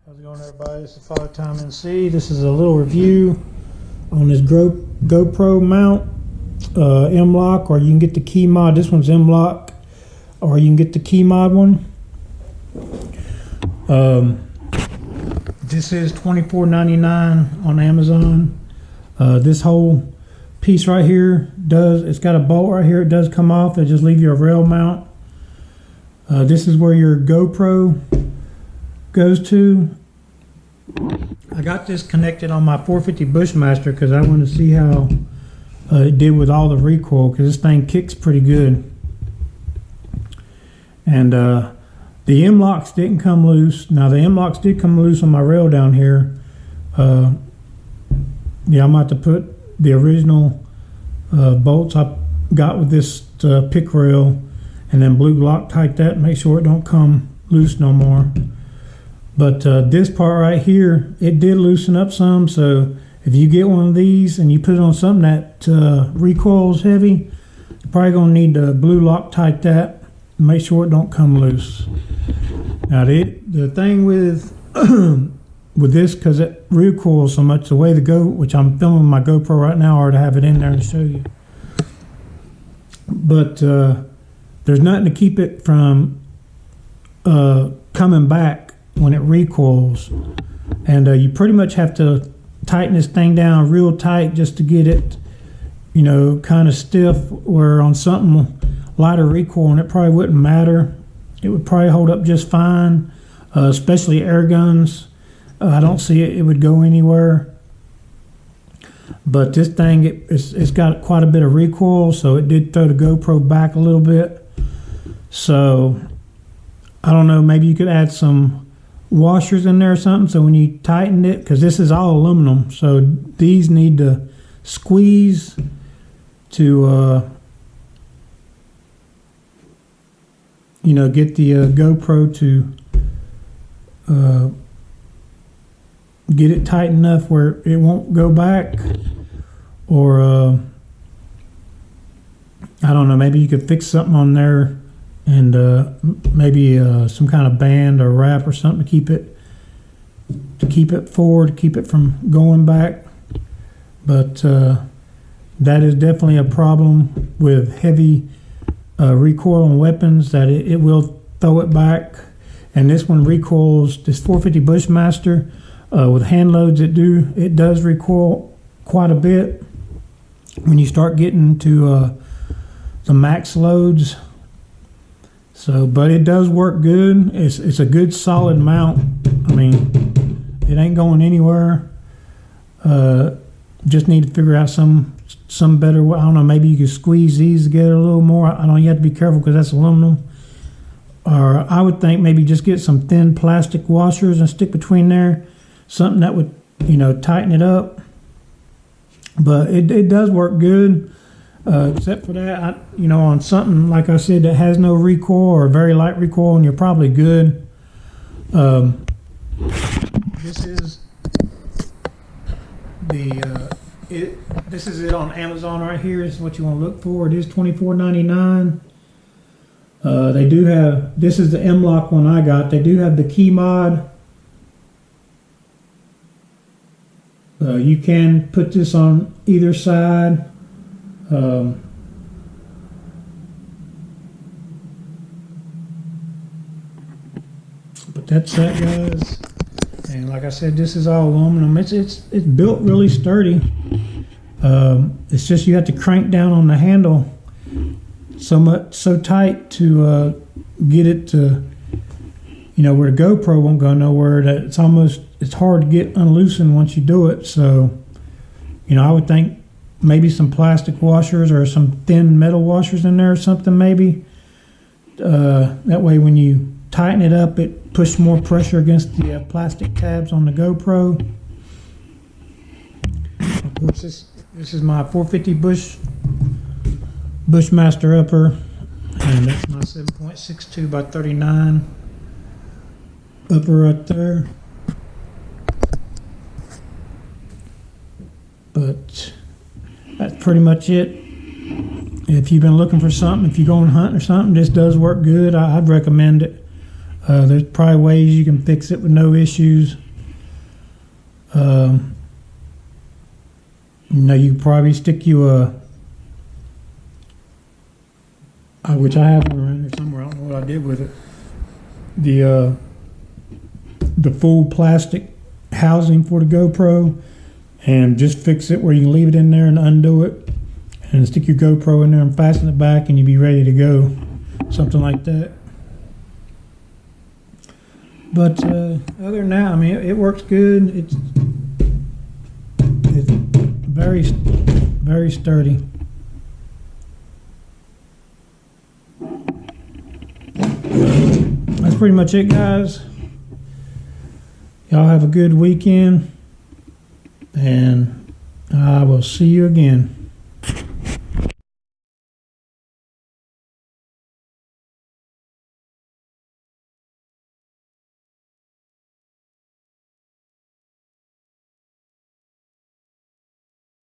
How's it going, everybody? This is fathertimenc. This is a little review on this GoPro mount, M-Lock, or you can get the key mod. This one's M-Lock, or you can get the key mod one. This is $24.99 on Amazon. This whole piece right here it's got a bolt right here. It does come off. It just leaves you a rail mount. This is where your GoPro goes to. I got this connected on my 450 Bushmaster because I want to see how it did with all the recoil, because this thing kicks pretty good. And the M-Locks didn't come loose. Now the M-Locks did come loose on my rail down here. Yeah, I'm about to put the original bolts I got with this pick rail and then blue Loctite that, make sure it don't come loose no more. But this part right here, it did loosen up some. So if you get one of these and you put it on something that recoils heavy, you're probably gonna need to blue Loctite that, make sure it don't come loose. Now the thing with with this, because it recoils so much, the way which I'm filming my GoPro right now, or to have it in there to show you. But there's nothing to keep it from coming back when it recoils, and you pretty much have to tighten this thing down real tight just to get it, you know, kind of stiff, where on something lighter recoil and it probably wouldn't matter. It would probably hold up just fine, especially air guns. I don't see it would go anywhere. But this thing, it's got quite a bit of recoil, so it did throw the GoPro back a little bit. So I don't know, maybe you could add some washers in there or something, so when you tighten it, because this is all aluminum, so these need to squeeze to you know, get the GoPro to get it tight enough where it won't go back. Or I don't know, maybe you could fix something on there, and maybe some kind of band or wrap or something to keep it forward, to keep it from going back. But that is definitely a problem with heavy recoil on weapons, that it will throw it back. And this one recoils, this 450 Bushmaster, with hand loads, it does recoil quite a bit when you start getting to the max loads. So, but it does work good. It's a good solid mount. I mean, it ain't going anywhere. Just need to figure out some better way. I don't know, maybe you could squeeze these together a little more. I know you have to be careful because that's aluminum. Or I would think maybe just get some thin plastic washers and stick between there. Something that would, you know, tighten it up. But it does work good. Except for that, you know, on something like I said that has no recoil or very light recoil, and you're probably good. This is this is it on Amazon right here. This is what you want to look for. It is $24.99. They do have, this is the M-Lock one I got. They do have the key mod. You can put this on either side. But that's that, guys. And like I said, this is all aluminum. It's built really sturdy. It's just you have to crank down on the handle so tight to get it to, you know, where the GoPro won't go nowhere. That it's hard to get unloosened once you do it. So, you know, I would think maybe some plastic washers or some thin metal washers in there or something, maybe. That way when you tighten it up, it pushes more pressure against the plastic tabs on the GoPro. Of course, this is my 450 Bushmaster upper, and that's my 7.62 by 39 upper right there. But that's pretty much it. If you've been looking for something, if you're going hunting or something, this does work good. I'd recommend it. There's probably ways you can fix it with no issues. You can probably stick you which I have one around here somewhere. I don't know what I did with it. The full plastic housing for the GoPro, and just fix it where you can leave it in there and undo it, and stick your GoPro in there and fasten it back, and you'd be ready to go. Something like that. But other than that, I mean, it works good. It's very, very sturdy. That's pretty much it, guys. Y'all have a good weekend, and I will see you again.